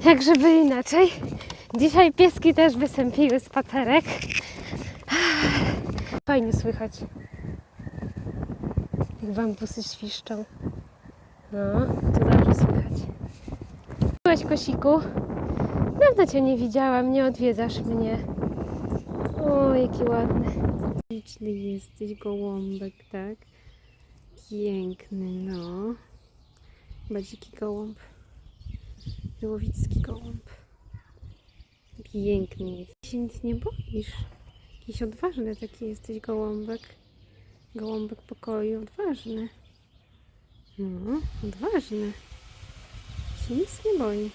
Jak żeby inaczej. Dzisiaj pieski też wystąpiły spacerek. Fajnie słychać, jak bambusy świszczą. No, to dobrze słychać. Byłeś, Kosiku? Dawno Cię nie widziałam, nie odwiedzasz mnie. O, jaki ładny. Śliczny jesteś, gołąbek, tak? Piękny, no. Chyba dziki gołąb. Żyłowicki gołąb. Piękny jest. Się nic nie boisz. Jakiś odważny taki jesteś, gołąbek. Gołąbek pokoju, odważny. No, odważny. Się nic nie boi.